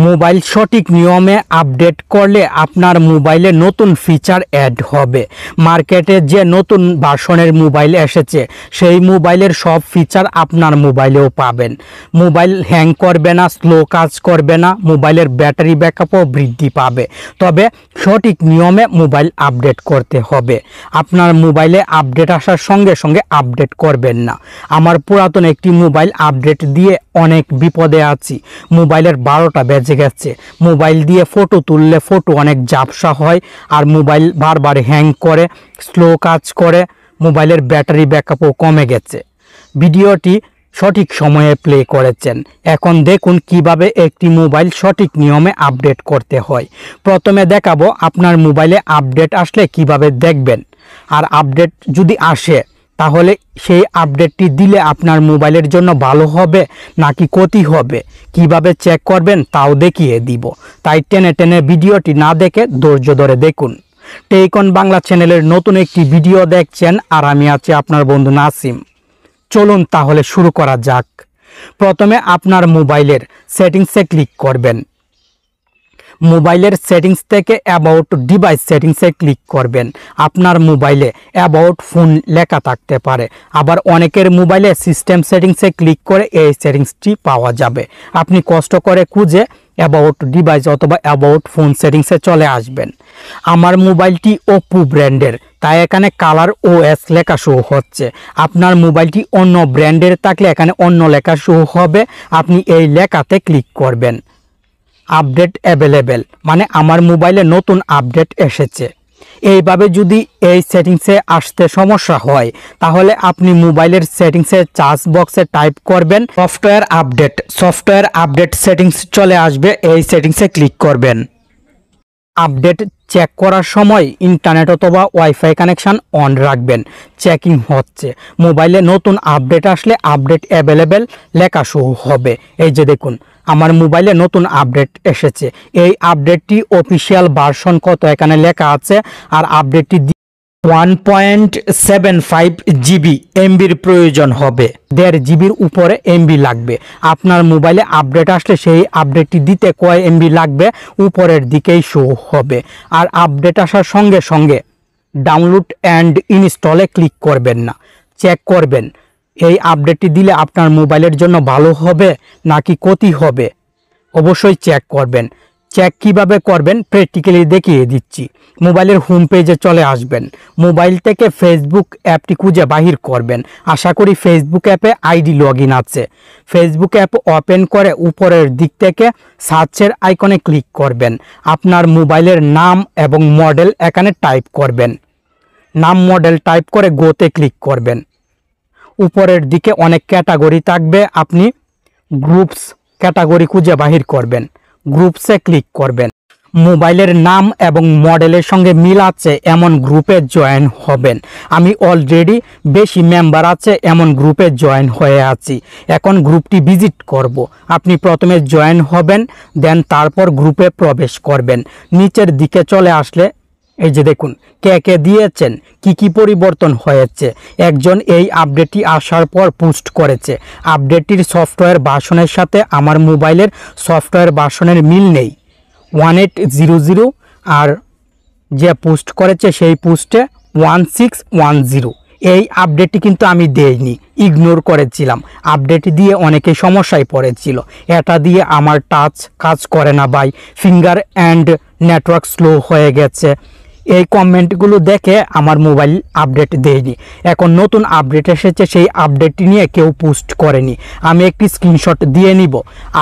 Mobile সঠিক নিয়মে update করলে আপনার মোবাইলে নতুন ফিচার অ্যাড হবে। মার্কেটে যে নতুন ভার্সনের মোবাইল এসেছে সেই মোবাইলের সব ফিচার আপনার মোবাইলেও পাবেন। মোবাইল হ্যাং করবে না, স্লো কাজ করবে না, মোবাইলের ব্যাটারি ব্যাকআপও বৃদ্ধি পাবে। তবে সঠিক নিয়মে মোবাইল আপডেট করতে হবে। আপনার মোবাইলে আপডেট আসার সঙ্গে সঙ্গে আপডেট করবেন না। আমার পুরাতন একটি মোবাইল আপডেট দিয়ে অনেক বিপদে আছি। মোবাইলের 12টা বেজে গেছে। মোবাইল দিয়ে ফটো তুললে ফটো অনেক ঝাপসা হয়, আর মোবাইল বারবার হ্যাং করে, স্লো কাজ করে, মোবাইলের ব্যাটারি ব্যাকআপও কমে গেছে। ভিডিওটি সঠিক সময়ে প্লে করেছেন। এখন দেখুন কিভাবে একটি মোবাইল সঠিক নিয়মে আপডেট করতে হয়। প্রথমে দেখাবো আপনার মোবাইলে আপডেট আসলে কিভাবে দেখবেন, আর আপডেট যদি আসে তাহলে সেই আপডেটটি দিলে আপনার মোবাইলের জন্য ভালো হবে নাকি ক্ষতি হবে, কিভাবে চেক করবেন তাও দেখিয়ে দিব। তাই টেনে টেনে ভিডিওটি না দেখে ধৈর্য ধরে দেখুন। টেক অন বাংলা চ্যানেলের নতুন একটি ভিডিও দেখছেন, আর আমি আছি আপনার বন্ধু নাসিম। চলুন তাহলে শুরু করা যাক। প্রথমে আপনার মোবাইলের সেটিংসে ক্লিক করবেন। মোবাইলের সেটিংস থেকে অ্যাবাউট ডিভাইস সেটিংসে ক্লিক করবেন। আপনার মোবাইলে অ্যাবাউট ফোন লেখা থাকতে পারে, আবার অনেকের মোবাইলে সিস্টেম সেটিংসে ক্লিক করে এই সেটিংসটি পাওয়া যাবে। আপনি কষ্ট করে খুঁজে অ্যাবাউট ডিভাইস অথবা অ্যাবাউট ফোন সেটিংসে চলে আসবেন। আমার মোবাইলটি ওপো ব্র্যান্ডের, তাই এখানে কালার ওএস লেখা শো হচ্ছে। আপনার মোবাইলটি অন্য ব্র্যান্ডের থাকলে এখানে অন্য লেখা শো হবে। আপনি এই লেখাতে ক্লিক করবেন। আপডেট অ্যাভেলেবেল মানে আমার মোবাইলে নতুন আপডেট এসেছে। এইভাবে যদি এই সেটিংসে আসতে সমস্যা হয় তাহলে আপনি মোবাইলের সেটিংসে চার্জ বক্সে টাইপ করবেন সফটওয়্যার আপডেট সেটিংস চলে আসবে। এই সেটিংসে ক্লিক করবেন। আপডেট চেক করার সময় ইন্টারনেট অথবা ওয়াইফাই কানেকশান অন রাখবেন। চেকিং হচ্ছে। মোবাইলে নতুন আপডেট আসলে আপডেট অ্যাভেলেবেল লেখা শো হবে। এই যে দেখুন আমার মোবাইলে নতুন আপডেট এসেছে। এই আপডেটটি অফিসিয়াল ভার্সন কত এখানে লেখা আছে, আর আপডেটটি 1.75 জিবি এমবির প্রয়োজন হবে। 1.5 জিবির উপরে এমবি লাগবে। আপনার মোবাইলে আপডেট আসলে সেই আপডেটটি দিতে কয় এমবি লাগবে উপরের দিকেই শো হবে। আর আপডেট আসার সঙ্গে সঙ্গে ডাউনলোড অ্যান্ড ইনস্টলে ক্লিক করবেন না, চেক করবেন এই আপডেটটি দিলে আপনার মোবাইলের জন্য ভালো হবে নাকি ক্ষতি হবে। অবশ্যই চেক করবেন। চেক কিভাবে করবেন প্র্যাকটিক্যালি দেখিয়ে দিচ্ছি। মোবাইলের হোম পেজে চলে আসবেন। মোবাইল থেকে ফেসবুক অ্যাপটি খুঁজে বাহির করবেন। আশা করি ফেসবুক অ্যাপে আইডি লগইন আছে। ফেসবুক অ্যাপ ওপেন করে উপরের দিক থেকে সার্চের আইকনে ক্লিক করবেন। আপনার মোবাইলের নাম এবং মডেল এখানে টাইপ করবেন। নাম মডেল টাইপ করে গোতে ক্লিক করবেন। উপরের দিকে অনেক ক্যাটাগরি থাকবে, আপনি গ্রুপস ক্যাটাগরি খুঁজে বাহির করবেন। গ্রুপসে ক্লিক করবেন। মোবাইলের নাম এবং মডেলের সঙ্গে মিল আছে এমন গ্রুপে জয়েন হবেন। আমি অলরেডি বেশি মেম্বার আছে এমন গ্রুপে জয়েন হয়ে আছি। এখন গ্রুপটি ভিজিট করব। আপনি প্রথমে জয়েন হবেন, দেন তারপর গ্রুপে প্রবেশ করবেন। নিচের দিকে চলে আসলে এই যে দেখুন কে কে দিয়েছেন, কি পরিবর্তন হয়েছে। একজন এই আপডেটটি আসার পর পোস্ট করেছে। আপডেটটির সফটওয়্যার ভার্সনের সাথে আমার মোবাইলের সফটওয়্যার ভার্সনের মিল নেই, 1800, আর যে পোস্ট করেছে সেই পোস্টে 1610। এই আপডেটটি কিন্তু আমি দেইনি, ইগনোর করেছিলাম। আপডেট দিয়ে অনেকে সমস্যায় পড়েছিল। এটা দিয়ে আমার টাচ কাজ করে না ভাই, ফিঙ্গার অ্যান্ড নেটওয়ার্ক স্লো হয়ে গেছে। এই কমেন্টগুলো দেখে আমার মোবাইল আপডেট দেয়নি। এখন নতুন আপডেট এসেছে, সেই আপডেটটি নিয়ে কেউ পোস্ট করেনি। আমি একটি স্ক্রিনশট দিয়ে নিব।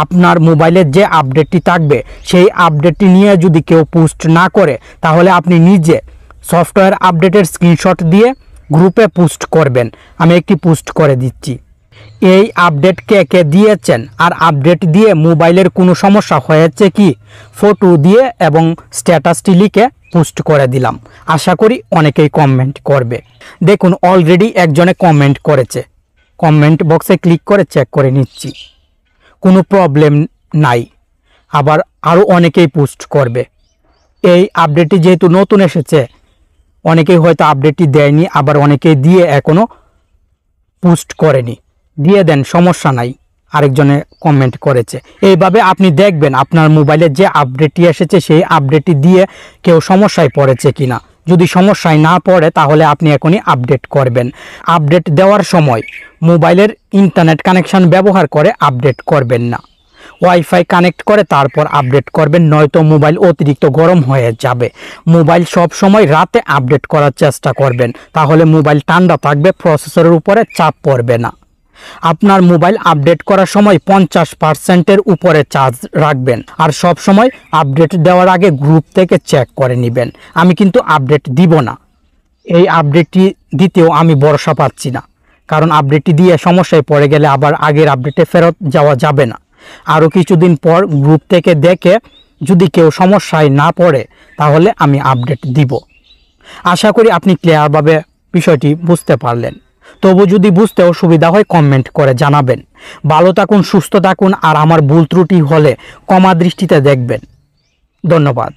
আপনার মোবাইলের যে আপডেটটি থাকবে সেই আপডেটটি নিয়ে যদি কেউ পোস্ট না করে তাহলে আপনি নিজে সফটওয়্যার আপডেটের স্ক্রিনশট দিয়ে গ্রুপে পোস্ট করবেন। আমি একটি পোস্ট করে দিচ্ছি। এই আপডেট কে কে দিয়েছেন, আর আপডেট দিয়ে মোবাইলের কোনো সমস্যা হয়েছে কি, ফটো দিয়ে এবং স্ট্যাটাসটি লিখে পোস্ট করে দিলাম। আশা করি অনেকেই কমেন্ট করবে। দেখুন অলরেডি একজনে কমেন্ট করেছে। কমেন্ট বক্সে ক্লিক করে চেক করে নিচ্ছি, কোনো প্রবলেম নাই। আবার আরও অনেকেই পোস্ট করবে। এই আপডেটটি যেহেতু নতুন এসেছে অনেকেই হয়তো আপডেটটি দেয়নি, আবার অনেকেই দিয়ে এখনও পোস্ট করেনি। দিয়ে দেন, সমস্যা নাই। আরেকজনে কমেন্ট করেছে। এইভাবে আপনি দেখবেন আপনার মোবাইলে যে আপডেটটি এসেছে সেই আপডেটটি দিয়ে কেউ সমস্যায় পড়েছে কিনা। যদি সমস্যায় না পড়ে তাহলে আপনি এখনই আপডেট করবেন। আপডেট দেওয়ার সময় মোবাইলের ইন্টারনেট কানেকশন ব্যবহার করে আপডেট করবেন না, ওয়াইফাই কানেক্ট করে তারপর আপডেট করবেন, নয়তো মোবাইল অতিরিক্ত গরম হয়ে যাবে। মোবাইল সব সময় রাতে আপডেট করার চেষ্টা করবেন, তাহলে মোবাইল ঠান্ডা থাকবে, প্রসেসরের উপরে চাপ পড়বে না। আপনার মোবাইল আপডেট করার সময় 50%-এর উপরে চার্জ রাখবেন, আর সব সময় আপডেট দেওয়ার আগে গ্রুপ থেকে চেক করে নেবেন। আমি কিন্তু আপডেট দিব না, এই আপডেটটি দিতেও আমি ভরসা পাচ্ছি না, কারণ আপডেটটি দিয়ে সমস্যায় পড়ে গেলে আবার আগের আপডেটে ফেরত যাওয়া যাবে না। আরও কিছুদিন পর গ্রুপ থেকে দেখে যদি কেউ সমস্যায় না পড়ে তাহলে আমি আপডেট দিব। আশা করি আপনি ক্লিয়ারভাবে বিষয়টি বুঝতে পারলেন। তবু যদি বুঝতে অসুবিধা হয় কমেন্ট করে জানাবেন। ভালো থাকুন, সুস্থ থাকুন, আর আমার ভুল ত্রুটি হলে ক্ষমা দৃষ্টিতে দেখবেন। ধন্যবাদ।